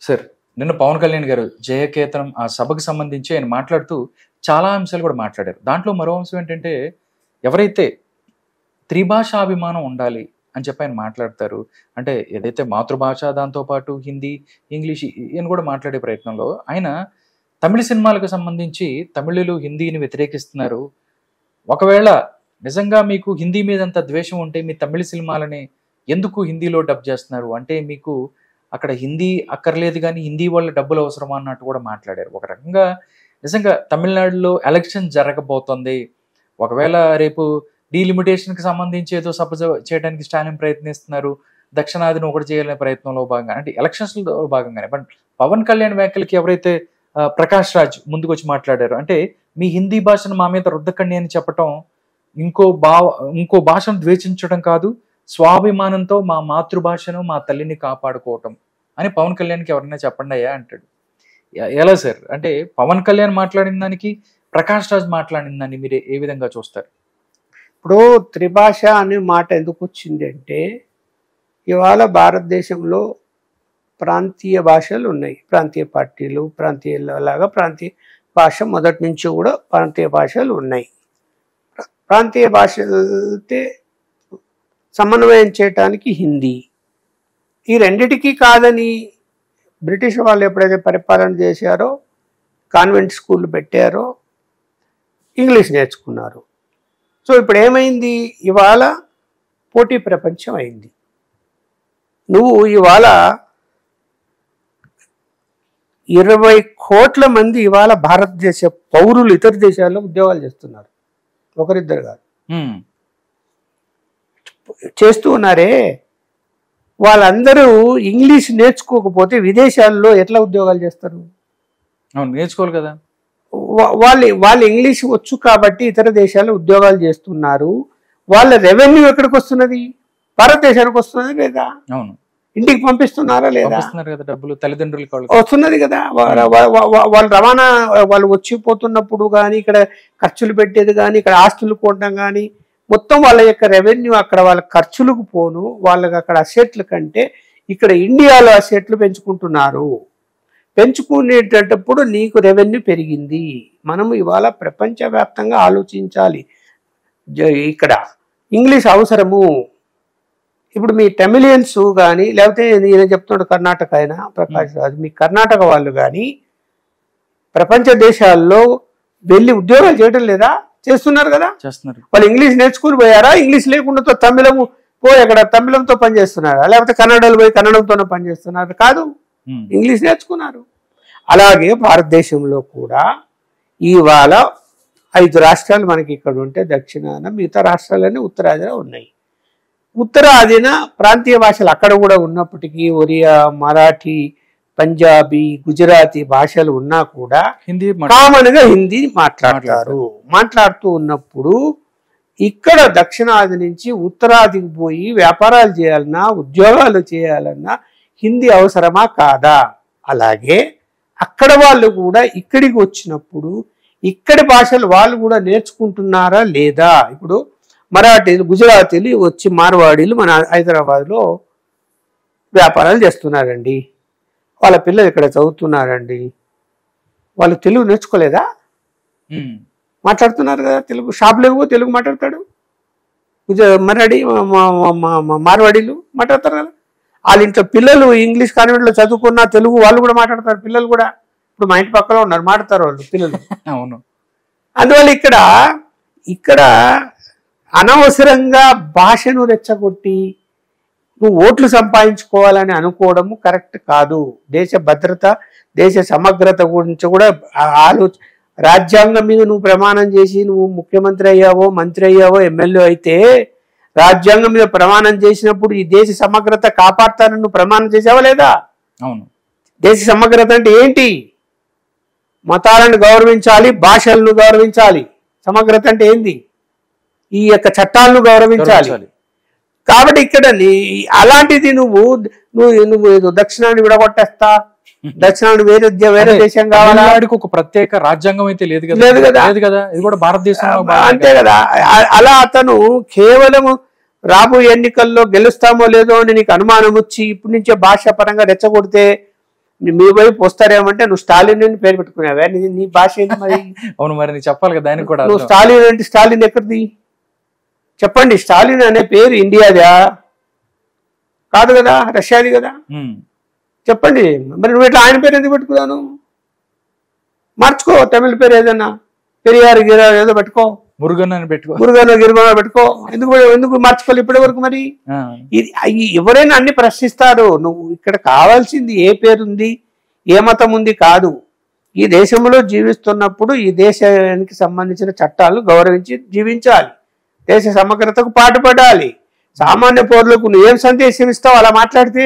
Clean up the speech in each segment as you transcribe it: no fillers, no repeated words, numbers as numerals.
Sir నిన్న పవన్ కళ్యాణ్ గారు జయకేతనం ఆ సభకు సంబంధించి ఆయన మాట్లాడుతూ చాలా అంశాలు కూడా మాట్లాడారు. దాంట్లో మరో అంశం ఏంటంటే ఎవరైతే త్రిభాషాభిమానం ఉండాలి అని చెప్పి ఆయన మాట్లాడతారు. అంటే ఏదైతే మాతృభాష దాంతోపాటు హిందీ, ఇంగ్లీష్ ఈయన కూడా మాట్లాడే ప్రయత్నంలో ఆయన తమిళ సినిమాలకు సంబంధించి తమిళులు హిందీని వ్యతిరేకిస్తున్నారు. ఒకవేళ నిజంగా మీకు హిందీ మీద అంత ద్వేషం ఉంటే మీ తమిళ సినిమాలని ఎందుకు హిందీలో డబ్ చేస్తున్నారు? అంటే మీకు అక్కడ హిందీ అక్కర్లేదు కానీ హిందీ వాళ్ళ డబ్బులు అవసరమా అన్నట్టు కూడా మాట్లాడారు. ఒక రకంగా నిజంగా తమిళనాడులో ఎలక్షన్ జరగబోతుంది. ఒకవేళ రేపు డీలిమిటేషన్కి సంబంధించి ఏదో సభ చేయడానికి స్టాలిన్ ప్రయత్నిస్తున్నారు. దక్షిణాదిని ఒకటి చేయాలనే ప్రయత్నంలో భాగంగా అంటే ఎలక్షన్స్లో భాగంగానే. బట్ పవన్ కళ్యాణ్ వ్యాఖ్యలకి ఎవరైతే ప్రకాష్ రాజ్ ముందుకు వచ్చి మాట్లాడారు అంటే మీ హిందీ భాషను మా మీద రుద్దకండి అని చెప్పటం ఇంకో భాషను ద్వేషించడం కాదు, స్వాభిమానంతో మా మాతృభాషను మా తల్లిని కాపాడుకోవటం అని పవన్ కళ్యాణ్కి ఎవరైనా చెప్పండి అయ్యా అంటాడు. ఎలా సార్? అంటే పవన్ కళ్యాణ్ మాట్లాడిన దానికి ప్రకాష్ రాజ్ మాట్లాడిన దాన్ని మీరు ఏ విధంగా చూస్తారు? ఇప్పుడు త్రిభాష అనే మాట ఎందుకు వచ్చింది అంటే ఇవాళ భారతదేశంలో ప్రాంతీయ భాషలు ఉన్నాయి. ప్రాంతీయ పార్టీలు ప్రాంతీయ భాష మొదటి నుంచి కూడా ప్రాంతీయ భాషలు ఉన్నాయి. ప్రాంతీయ భాషలతో సమన్వయం చేయటానికి హిందీ, ఈ రెండిటికీ కాదని బ్రిటిష్ వాళ్ళు ఎప్పుడైతే పరిపాలన చేశారో కాన్వెంట్ స్కూళ్ళు పెట్టారో ఇంగ్లీష్ నేర్చుకున్నారు. సో ఇప్పుడు ఏమైంది? ఇవాళ పోటీ ప్రపంచం అయింది. నువ్వు ఇవాళ 20 కోట్ల మంది ఇవాళ భారతదేశ పౌరులు ఇతర దేశాల్లో ఉద్యోగాలు చేస్తున్నారు. ఒకరిద్దరు కాదు, చేస్తూ ఉన్నారే. వాళ్ళందరూ ఇంగ్లీష్ నేర్చుకోకపోతే విదేశాల్లో ఎట్లా ఉద్యోగాలు చేస్తారు? నేర్చుకోవాలి కదా. వాళ్ళు ఇంగ్లీష్ వచ్చు కాబట్టి ఇతర దేశాల్లో ఉద్యోగాలు చేస్తున్నారు. వాళ్ళ రెవెన్యూ ఎక్కడికి వస్తున్నది? భారతదేశానికి వస్తున్నది లేదా? అవును. ఇంటికి పంపిస్తున్నారా లేదా? డబ్బులు తల్లిదండ్రులకు వస్తున్నది కదా. వాళ్ళు రవాణా వాళ్ళు వచ్చిపోతున్నప్పుడు కానీ ఇక్కడ ఖర్చులు పెట్టేది కానీ ఇక్కడ ఆస్తులు కొనడం కానీ మొత్తం వాళ్ళ యొక్క రెవెన్యూ అక్కడ వాళ్ళ ఖర్చులకు పోను, వాళ్ళకి అక్కడ అసెట్ల కంటే ఇక్కడ ఇండియాలో అసెట్లు పెంచుకుంటున్నారు. పెంచుకునేటప్పుడు నీకు రెవెన్యూ పెరిగింది. మనము ఇవాళ ప్రపంచవ్యాప్తంగా ఆలోచించాలి. ఇక్కడ ఇంగ్లీష్ అవసరము. ఇప్పుడు మీ తమిళియన్స్ కానీ లేకపోతే నేను చెప్తున్నాడు కర్ణాటక అయినా ప్రకాష్ రాజు, మీ కర్ణాటక వాళ్ళు కానీ ప్రపంచ దేశాల్లో వెళ్ళి ఉద్యోగాలు చేయడం లేదా? చేస్తున్నారు కదా. వాళ్ళు ఇంగ్లీష్ నేర్చుకుని పోయారా? ఇంగ్లీష్ లేకుండా తమిళము పోయి అక్కడ తమిళంతో పనిచేస్తున్నారా? లేకపోతే కన్నడలు పోయి కన్నడంతోనే పనిచేస్తున్నారు? కాదు, ఇంగ్లీష్ నేర్చుకున్నారు. అలాగే భారతదేశంలో కూడా ఇవాళ 5 రాష్ట్రాలు మనకి ఇక్కడ ఉంటే దక్షిణాన, మిగతా రాష్ట్రాలన్నీ ఉత్తరాదిన ఉన్నాయి. ఉత్తరాదిన ప్రాంతీయ భాషలు అక్కడ కూడా ఉన్నప్పటికీ ఒరియా, మరాఠీ, పంజాబీ, గుజరాతీ భాషలు ఉన్నా కూడా కామన్ గా హిందీ మాట్లాడుతూ ఉన్నప్పుడు ఇక్కడ దక్షిణాది నుంచి ఉత్తరాదికి పోయి వ్యాపారాలు చేయాలన్నా ఉద్యోగాలు చేయాలన్నా హిందీ అవసరమా కాదా? అలాగే అక్కడ వాళ్ళు కూడా ఇక్కడికి వచ్చినప్పుడు ఇక్కడి భాషలు వాళ్ళు కూడా నేర్చుకుంటున్నారా లేదా? ఇప్పుడు మరాఠీలు, గుజరాతీలు వచ్చి మార్వాడీలు మన హైదరాబాద్లో వ్యాపారాలు చేస్తున్నారండి. వాళ్ళ పిల్లలు ఇక్కడ చదువుతున్నారండి. వాళ్ళు తెలుగు నేర్చుకోలేదా? మాట్లాడుతున్నారు కదా తెలుగు. షాపులో తెలుగు మాట్లాడతాడు. మరాఠీ మార్వాడీలు మాట్లాడతారు కదా. వాళ్ళ ఇంట్లో పిల్లలు ఇంగ్లీష్ కాన్వెంట్లో చదువుకున్న తెలుగు వాళ్ళు కూడా మాట్లాడతారు. పిల్లలు కూడా ఇప్పుడు మా ఇంటి పక్కన ఉన్నారు, మాట్లాడతారు వాళ్ళు పిల్లలు. అవును. అందువల్ల ఇక్కడ అనవసరంగా భాషను రెచ్చగొట్టి నువ్వు ఓట్లు సంపాదించుకోవాలని అనుకోవడము కరెక్ట్ కాదు. దేశ భద్రత, దేశ సమగ్రత గురించి కూడా రాజ్యాంగం మీద నువ్వు ప్రమాణం చేసి నువ్వు ముఖ్యమంత్రి అయ్యావో, మంత్రి అయ్యావో, ఎమ్మెల్యే అయితే రాజ్యాంగం మీద ప్రమాణం చేసినప్పుడు ఈ దేశ సమగ్రత కాపాడుతానని నువ్వు ప్రమాణం చేసావా లేదా? అవును. దేశ సమగ్రత అంటే ఏంటి? మతాలను గౌరవించాలి, భాషలను గౌరవించాలి. సమగ్రత అంటే ఏంది? ఈ యొక్క చట్టాలను గౌరవించాలి. కాబట్టి ఇక్కడ అలాంటిది నువ్వు ఏదో దక్షిణాన్ని విడగొట్టేస్తా, దక్షిణాన్ని వేరే దేశం కావాలా? ఒక ప్రత్యేక రాజ్యాంగం అయితే లేదు కదా. ఇది కూడా భారతదేశం అంతే కదా. అలా అతను కేవలం రాబోయే ఎన్నికల్లో గెలుస్తామో లేదో అని నీకు అనుమానం వచ్చి ఇప్పటి నుంచే భాషా పరంగా రెచ్చగొడితే మీ వైపు వస్తారేమంటే నువ్వు స్టాలిన్ అని పేరు పెట్టుకున్నావా, నీ భాష ఏంటి మరి? అవును, మరి నీకు చెప్పాలి కదా దానికి కూడా. నువ్వు స్టాలిన్ అంటే స్టాలిన్ ఎక్కడిది చెప్పండి? స్టాలిన్ అనే పేరు ఇండియాదా కాదు కదా, రష్యాది కదా. చెప్పండి మరి నువ్వు ఇట్లా ఆయన పేరు ఎందుకు పెట్టుకున్నాను? మార్చుకో, తమిళ పేరు ఏదన్నా, పెరియారు గిరారు ఏదో పెట్టుకో, మురుగన్ అని పెట్టుకో, మురుగన్ గిరుగన్ పెట్టుకో. ఎందుకు మార్చుకోవాలి ఇప్పటి వరకు? మరి ఇది ఎవరైనా అన్ని ప్రశ్నిస్తారు. నువ్వు ఇక్కడ కావాల్సింది ఏ పేరుంది, ఏ మతం ఉంది కాదు. ఈ దేశంలో జీవిస్తున్నప్పుడు ఈ దేశానికి సంబంధించిన చట్టాలను గౌరవించి జీవించాలి, దేశ సమగ్రతకు పాటుపడాలి. సామాన్య పౌరులకు నువ్వు ఏం సందేశం ఇస్తావు అలా మాట్లాడితే?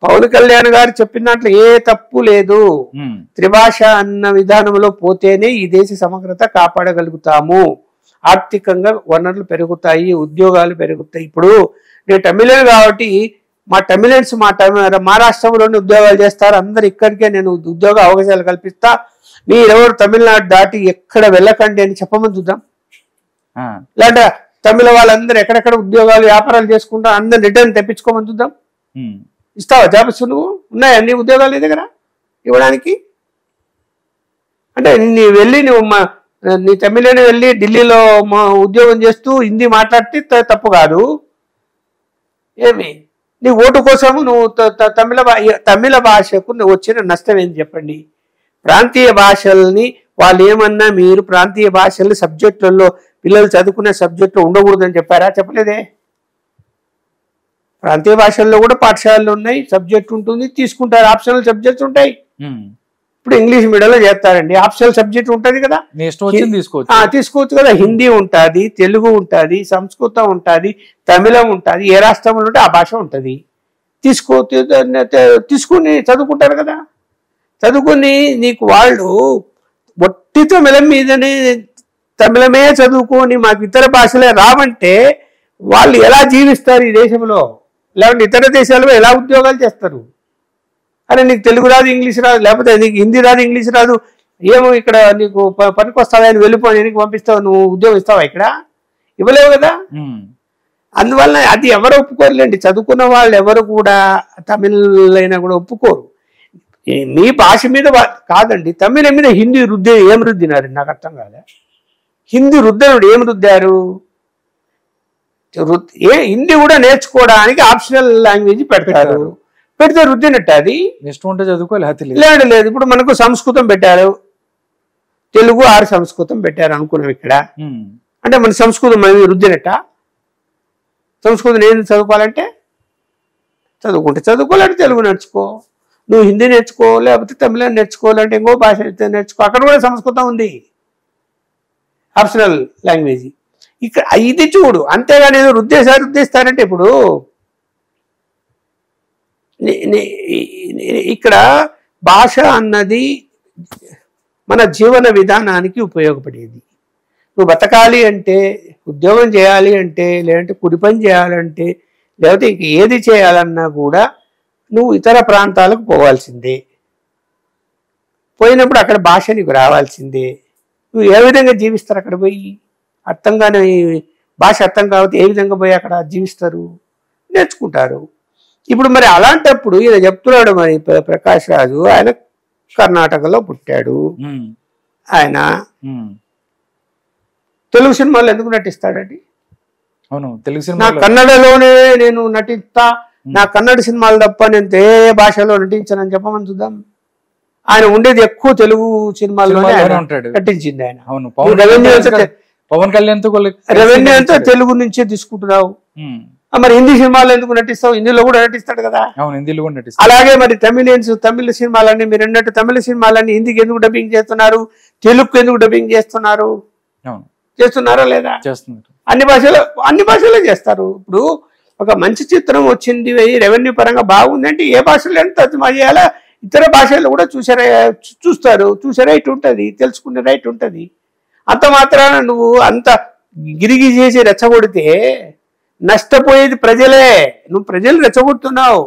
పవన్ కళ్యాణ్ గారు చెప్పిన దాంట్లో ఏ తప్పు లేదు. త్రిభాష అన్న విధానంలో పోతేనే ఈ దేశ సమగ్రత కాపాడగలుగుతాము. ఆర్థికంగా వనరులు పెరుగుతాయి, ఉద్యోగాలు పెరుగుతాయి. ఇప్పుడు నేను తమిళన్ కాబట్టి మా తమిళన్స్ మా రాష్ట్రంలోనే ఉద్యోగాలు చేస్తారు, అందరు ఇక్కడికే నేను ఉద్యోగ అవకాశాలు కల్పిస్తా, మీరెవరు తమిళనాడు దాటి ఎక్కడ వెళ్ళకండి అని చెప్పమని చూద్దాం. లేదంటే తమిళ వాళ్ళందరూ ఎక్కడెక్కడ ఉద్యోగాలు వ్యాపారాలు చేసుకుంటా అందరు రిటర్న్ తెప్పించుకోమని చూద్దాం. ఇస్తావా జాబ్స్? నువ్వు ఉన్నాయా అన్ని ఉద్యోగాలు నీ దగ్గర ఇవ్వడానికి? అంటే నీ తమిళని వెళ్ళి ఢిల్లీలో ఉద్యోగం చేస్తూ హిందీ మాట్లాడితే తప్పు కాదు. ఏమి నీ ఓటు కోసము నువ్వు తమిళ భాషకు నువ్వు వచ్చిన నష్టం ఏంటి చెప్పండి? ప్రాంతీయ భాషల్ని వాళ్ళు ఏమన్నా మీరు ప్రాంతీయ భాషల్ని సబ్జెక్టులలో పిల్లలు చదువుకునే సబ్జెక్టులో ఉండకూడదని చెప్పారా? చెప్పలేదే. ప్రాంతీయ భాషల్లో కూడా పాఠశాలలు ఉన్నాయి, సబ్జెక్ట్ ఉంటుంది, తీసుకుంటారు. ఆప్షనల్ సబ్జెక్ట్స్ ఉంటాయి. ఇప్పుడు ఇంగ్లీష్ మీడియంలో చేస్తారండి, ఆప్షనల్ సబ్జెక్ట్ ఉంటుంది కదా, తీసుకోవచ్చు కదా. హిందీ ఉంటుంది, తెలుగు ఉంటుంది, సంస్కృతం ఉంటుంది, తమిళం ఉంటుంది. ఏ రాష్ట్రంలో ఉంటే ఆ భాష ఉంటుంది. తీసుకుని చదువుకుంటారు కదా. చదువుకుని నీకు వాళ్ళు ఒట్టి తమిళం మీదనే తమిళమే చదువుకొని మాకు ఇతర భాషలే రావంటే వాళ్ళు ఎలా జీవిస్తారు ఈ దేశంలో? లేకుంటే ఇతర దేశాల్లో ఎలా ఉద్యోగాలు చేస్తారు? అరే నీకు తెలుగు రాదు, ఇంగ్లీష్ రాదు, లేకపోతే నీకు హిందీ రాదు, ఇంగ్లీష్ రాదు, ఏమో ఇక్కడ నీకు పనికి వస్తావా అని వెళ్ళిపోయి నీకు పంపిస్తావు, నువ్వు ఉద్యోగం ఇస్తావా? ఇక్కడ ఇవ్వలేవు కదా. అందువల్ల అది ఎవరు ఒప్పుకోరులేండి. చదువుకున్న వాళ్ళు ఎవరు కూడా తమిళైనా కూడా ఒప్పుకోరు. మీ భాష మీద కాదండి, తమిళ మీద హిందీ ఏం రుద్దినారు నాకు అర్థం కాలే. హిందీ రుద్దనుడు ఏం రుద్దారు? హిందీ కూడా నేర్చుకోవడానికి ఆప్షనల్ లాంగ్వేజ్ పెడతారు. పెడితే రుద్దినట్టు అది ఇష్టం ఉంటే చదువుకోలేదు. లేదు, ఇప్పుడు మనకు సంస్కృతం పెట్టారు, తెలుగు ఆరు సంస్కృతం పెట్టారు అనుకున్నాం ఇక్కడ. అంటే మన సంస్కృతం మనం రుద్దినట్ట? సంస్కృతం ఏం చదువుకోవాలంటే చదువుకుంటే చదువుకోవాలంటే తెలుగు నేర్చుకో, నువ్వు హిందీ నేర్చుకో, లేకపోతే తమిళం నేర్చుకోవాలంటే ఇంకో భాష నేర్చుకో. అక్కడ కూడా సంస్కృతం ఉంది, ఆప్షనల్ లాంగ్వేజ్. ఇక్కడ ఇది చూడు, అంతేగాని ఏదో రుద్దేస్తారంటే ఇప్పుడు ఇక్కడ భాష అన్నది మన జీవన విధానానికి ఉపయోగపడేది. నువ్వు బతకాలి అంటే, ఉద్యోగం చేయాలి అంటే, లేదంటే కుడి పని చేయాలంటే, లేకపోతే ఇంక ఏది చేయాలన్నా కూడా నువ్వు ఇతర ప్రాంతాలకు పోవాల్సిందే. పోయినప్పుడు అక్కడ భాష నీకు రావాల్సిందే. నువ్వు ఏ విధంగా జీవిస్తారు అక్కడ పోయి? అర్థం కాని భాష అర్థం కాబట్టి ఏ విధంగా పోయి అక్కడ జీవిస్తారు? నేర్చుకుంటారు. ఇప్పుడు మరి అలాంటప్పుడు ఈయన చెప్తున్నాడు, మరి ప్రకాష్ రాజు ఆయన కర్ణాటకలో పుట్టాడు. ఆయన తెలుగు సినిమాలు ఎందుకు నటిస్తాడండి? అవును, తెలుగు సినిమా నా కన్నడలోనే నేను నటిస్తా, నా కన్నడ సినిమాలు తప్ప నేను ఏ భాషలో నటించానని చెప్పమని చూద్దాం. ఆయన ఉండేది ఎక్కువ తెలుగు సినిమాల్లోనే నటించింది ఆయన. పవన్ కళ్యాణ్ రెవెన్యూ అంతా తెలుగు నుంచే తీసుకుంటున్నావు. మరి హిందీ సినిమాలు ఎందుకు నటిస్తావు? హిందీలో కూడా నటిస్తాడు కదా. అలాగే మరి తమిళ సినిమాలన్నీ మీరు అన్నట్టు తమిళ సినిమాలన్నీ హిందీకి ఎందుకు డబ్బింగ్ చేస్తున్నారు, తెలుగుకి ఎందుకు డబ్బింగ్ చేస్తున్నారు? చేస్తున్నారా లేదా? అన్ని భాషలో చేస్తారు. ఇప్పుడు ఒక మంచి చిత్రం వచ్చింది, రెవెన్యూ పరంగా బాగుంది అంటే ఏ భాషలో తర్జుమా చేయాలా, ఇతర భాషల్లో కూడా చూసే రైట్ ఉంటుంది, తెలుసుకునే రైట్ ఉంటుంది. అంత మాత్రాన నువ్వు అంత గిరిగి చేసి రెచ్చగొడితే నష్టపోయేది ప్రజలే. నువ్వు ప్రజలు రెచ్చగొడుతున్నావు.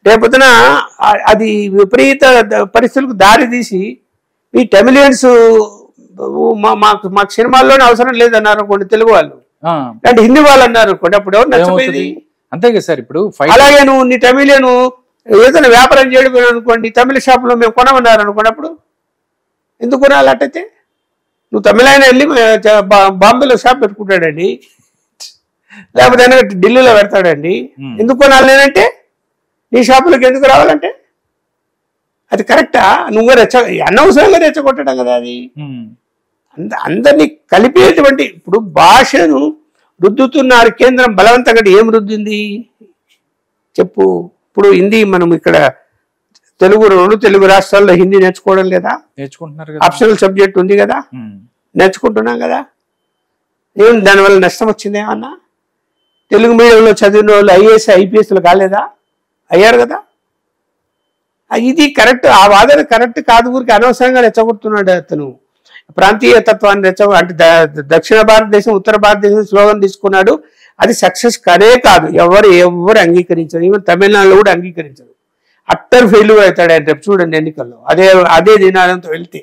రేపొద్దున అది విపరీత పరిస్థితులకు దారి తీసి ఈ తమిళియన్స్ మాకు సినిమాల్లోనే అవసరం లేదన్నారు అనుకోండి తెలుగు వాళ్ళు, అంటే హిందీ వాళ్ళు అన్నారు అనుకోండి, అప్పుడు ఎవరు నచ్చపోయేది? అంతే కదా సార్. ఇప్పుడు అలాగే నువ్వు నీ తమిళను ఏదైనా వ్యాపారం చేయడం అనుకోండి, తమిళ షాపులో మేము కొనమన్నారు అనుకోండి, అప్పుడు ఎందుకు కొనాలి అట్టయితే? నువ్వు తమిళైనా వెళ్ళి బాంబేలో షాప్ పెట్టుకుంటాడండి, లేకపోతే ఢిల్లీలో పెడతాడండి, ఎందుకు కొనాలి నేనంటే? నీ షాపులకు ఎందుకు రావాలంటే? అది కరెక్టా? నువ్వు అనవసరంగా రెచ్చగొట్టడం కదా అది. అందరినీ కలిపేటువంటి, ఇప్పుడు భాషను రుద్దుతున్నారు కేంద్రం బలవంతంగా. ఏం రుద్దింది చెప్పు? ఇప్పుడు హిందీ మనం ఇక్కడ రెండు తెలుగు రాష్ట్రాల్లో హిందీ నేర్చుకోవడం లేదా? నేర్చుకుంటున్నారు. ఆప్షనల్ సబ్జెక్ట్ ఉంది కదా, నేర్చుకుంటున్నాం కదా. ఏమి దానివల్ల నష్టం వచ్చింది ఏమన్నా? తెలుగు మీడియంలో చదివిన వాళ్ళు ఐఏఎస్ ఐపీఎస్లు కాలేదా? అయ్యారు కదా. ఇది కరెక్ట్, ఆ వాదన కరెక్ట్ కాదు. ఊరికి అనవసరంగా రెచ్చగొడుతున్నాడు అతను. ప్రాంతీయ తత్వాన్ని అంటే దక్షిణ భారతదేశం ఉత్తర భారతదేశం స్లోగన్ తీసుకున్నాడు. అది సక్సెస్ కనే కాదు, ఎవరు అంగీకరించరు. ఈవెన్ తమిళనాడులో కూడా అంగీకరించరు. అట్టర్ ఫెయిల్యూర్ అవుతాడు ఆయన రేపు చూడండి ఎన్నికల్లో, అదే నినాదంతో వెళ్తే.